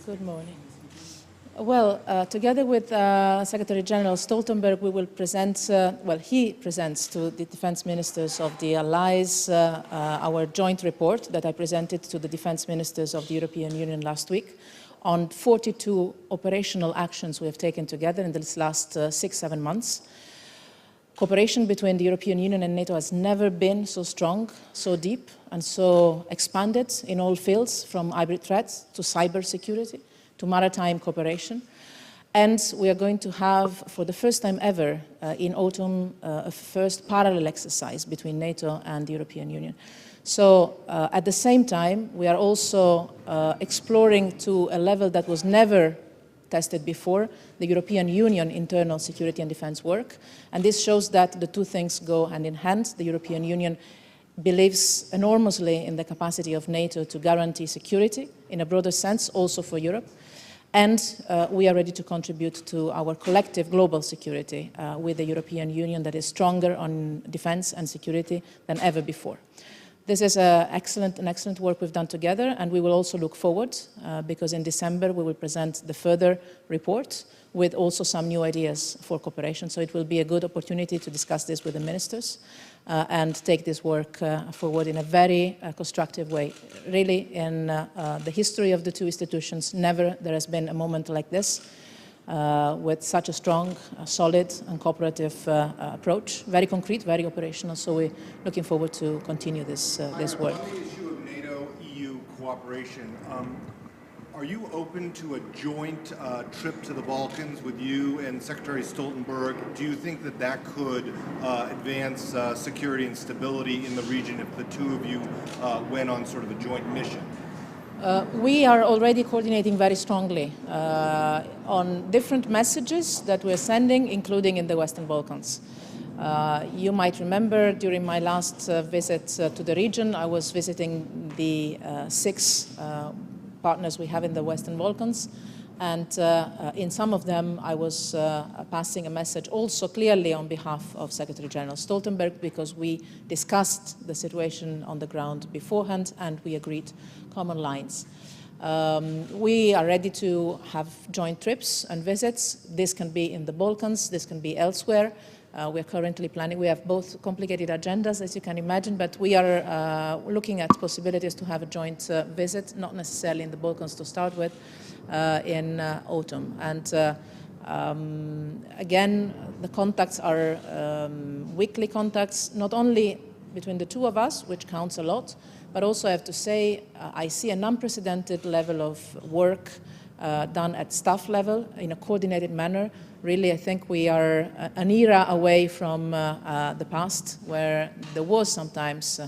Good morning. Well, together with Secretary General Stoltenberg, we will present, he presents to the defense ministers of the allies our joint report that I presented to the defense ministers of the European Union last week on 42 operational actions we have taken together in this last 6-7 months. Cooperation between the European Union and NATO has never been so strong, so deep, and so expanded in all fields, from hybrid threats to cyber security to maritime cooperation. And we are going to have, for the first time ever, in autumn, a first parallel exercise between NATO and the European Union. So at the same time, we are also exploring to a level that was never tested before, the European Union internal security and defense work. And this shows that the two things go hand in hand. The European Union believes enormously in the capacity of NATO to guarantee security in a broader sense, also for Europe. And we are ready to contribute to our collective global security with a European Union that is stronger on defense and security than ever before. This is an excellent work we've done together, and we will also look forward because in December we will present the further report with also some new ideas for cooperation. So it will be a good opportunity to discuss this with the ministers and take this work forward in a very constructive way. Really, in the history of the two institutions, never there has been a moment like this with such a strong, solid and cooperative approach, very concrete, very operational. So we're looking forward to continue this work. On the issue of NATO-EU cooperation, are you open to a joint trip to the Balkans with you and Secretary Stoltenberg? Do you think that that could advance security and stability in the region if the two of you went on sort of a joint mission? We are already coordinating very strongly on different messages that we're sending, including in the Western Balkans. You might remember during my last visit to the region, I was visiting the 6 partners we have in the Western Balkans. And in some of them, I was passing a message also clearly on behalf of Secretary General Stoltenberg, because we discussed the situation on the ground beforehand and we agreed common lines. We are ready to have joint trips and visits. This can be in the Balkans, this can be elsewhere. We are currently planning. We have both complicated agendas, as you can imagine, but we are looking at possibilities to have a joint visit, not necessarily in the Balkans to start with, in autumn. And again, the contacts are weekly contacts, not only between the two of us, which counts a lot, but also I have to say I see an unprecedented level of work done at staff level in a coordinated manner. Really, I think we are an era away from the past where there was sometimes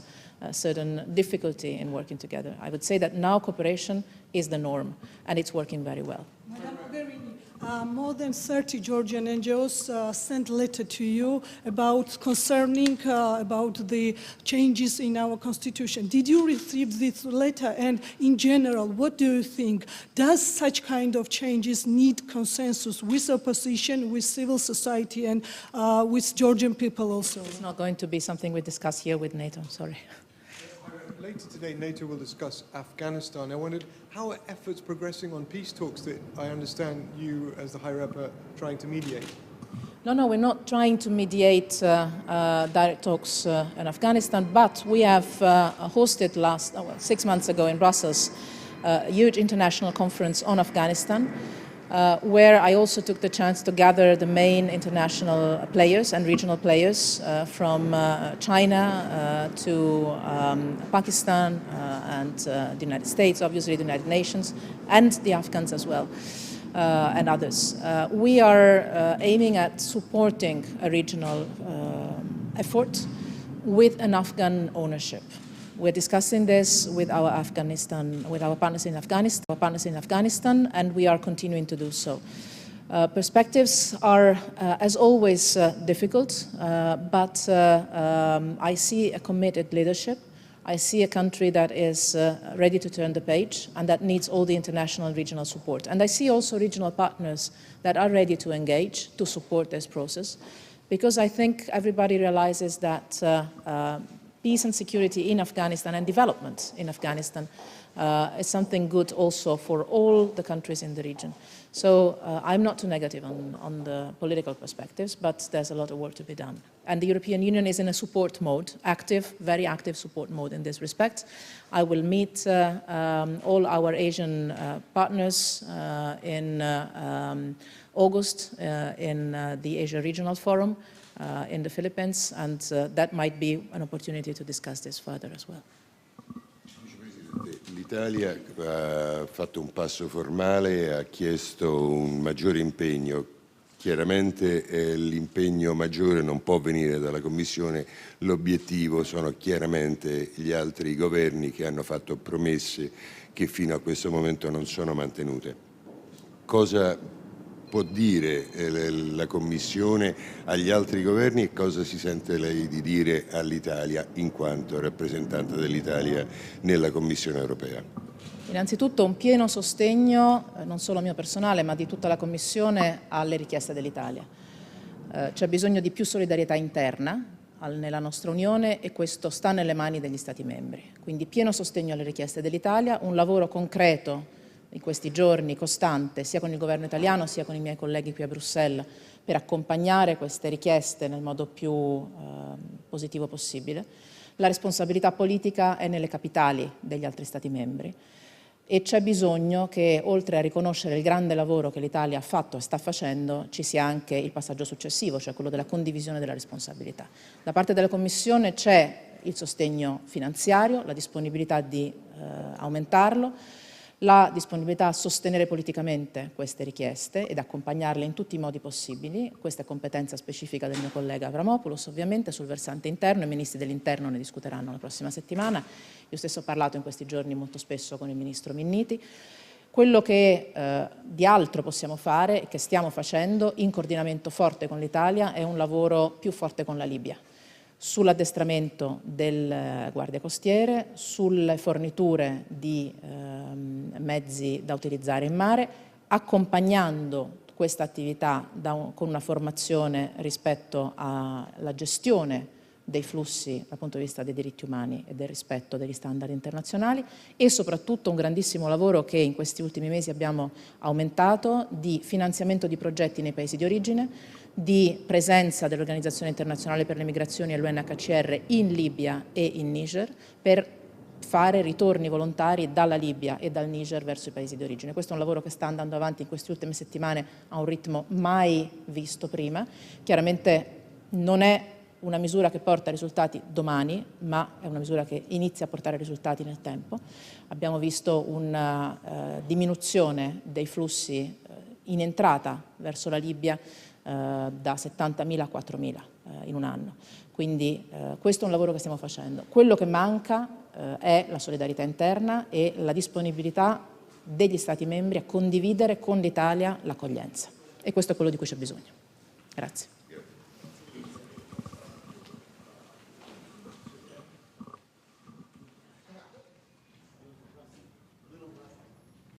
a certain difficulty in working together. I would say that now cooperation is the norm, and it's working very well. Madam Mogherini, more than 30 Georgian NGOs sent a letter to you about about the changes in our constitution. Did you receive this letter? And in general, what do you think? Does such kind of changes need consensus with opposition, with civil society, and with Georgian people also? It's not going to be something we discuss here with NATO, sorry. Later today, NATO will discuss Afghanistan. I wondered, how are efforts progressing on peace talks that I understand you, as the High Rep, are trying to mediate? No, we're not trying to mediate direct talks in Afghanistan, but we have hosted 6 months ago in Brussels a huge international conference on Afghanistan, where I also took the chance to gather the main international players and regional players from China to Pakistan and the United States, obviously the United Nations, and the Afghans as well, and others. We are aiming at supporting a regional effort with an Afghan ownership. We're discussing this with our partners in Afghanistan, and we are continuing to do so. Perspectives are, as always, difficult, but I see a committed leadership. I see a country that is ready to turn the page and that needs all the international and regional support. And I see also regional partners that are ready to engage, to support this process, because I think everybody realizes that peace and security in Afghanistan and development in Afghanistan is something good also for all the countries in the region. So I'm not too negative on the political perspectives, but there's a lot of work to be done. And the European Union is in a support mode, active, very active support mode in this respect. I will meet all our Asian partners in August in the Asia Regional Forum in the Philippines, and that might be an opportunity to discuss this further as well. L'Italia ha fatto un passo formale, ha chiesto un maggiore impegno. Chiaramente l'impegno maggiore non può venire dalla Commissione, l'obiettivo sono chiaramente gli altri governi che hanno fatto promesse che fino a questo momento non sono mantenute. Cosa può dire la Commissione agli altri governi e cosa si sente lei di dire all'Italia in quanto rappresentante dell'Italia nella Commissione europea? Innanzitutto un pieno sostegno, non solo mio personale, ma di tutta la Commissione alle richieste dell'Italia. C'è bisogno di più solidarietà interna nella nostra Unione e questo sta nelle mani degli Stati membri. Quindi pieno sostegno alle richieste dell'Italia, un lavoro concreto in questi giorni, costante, sia con il governo italiano sia con i miei colleghi qui a Bruxelles, per accompagnare queste richieste nel modo più positivo possibile. La responsabilità politica è nelle capitali degli altri Stati membri e c'è bisogno che, oltre a riconoscere il grande lavoro che l'Italia ha fatto e sta facendo, ci sia anche il passaggio successivo, cioè quello della condivisione della responsabilità. Da parte della Commissione c'è il sostegno finanziario, la disponibilità di aumentarlo, la disponibilità a sostenere politicamente queste richieste ed accompagnarle in tutti i modi possibili. Questa è competenza specifica del mio collega Avramopoulos, ovviamente, sul versante interno. I ministri dell'interno ne discuteranno la prossima settimana. Io stesso ho parlato in questi giorni molto spesso con il ministro Minniti. Quello che di altro possiamo fare e che stiamo facendo in coordinamento forte con l'Italia è un lavoro più forte con la Libia, sull'addestramento delle guardie costiere, sulle forniture di mezzi da utilizzare in mare, accompagnando questa attività con una formazione rispetto alla gestione dei flussi dal punto di vista dei diritti umani e del rispetto degli standard internazionali e soprattutto un grandissimo lavoro che in questi ultimi mesi abbiamo aumentato di finanziamento di progetti nei paesi di origine, di presenza dell'Organizzazione Internazionale per le Migrazioni e l'UNHCR in Libia e in Niger per fare ritorni volontari dalla Libia e dal Niger verso i paesi di origine. Questo è un lavoro che sta andando avanti in queste ultime settimane a un ritmo mai visto prima. Chiaramente non è una misura che porta risultati domani, ma è una misura che inizia a portare risultati nel tempo. Abbiamo visto una diminuzione dei flussi in entrata verso la Libia da 70.000 a 4.000 in un anno. Quindi questo è un lavoro che stiamo facendo. Quello che manca è la solidarietà interna e la disponibilità degli Stati membri a condividere con l'Italia l'accoglienza. E questo è quello di cui c'è bisogno. Grazie.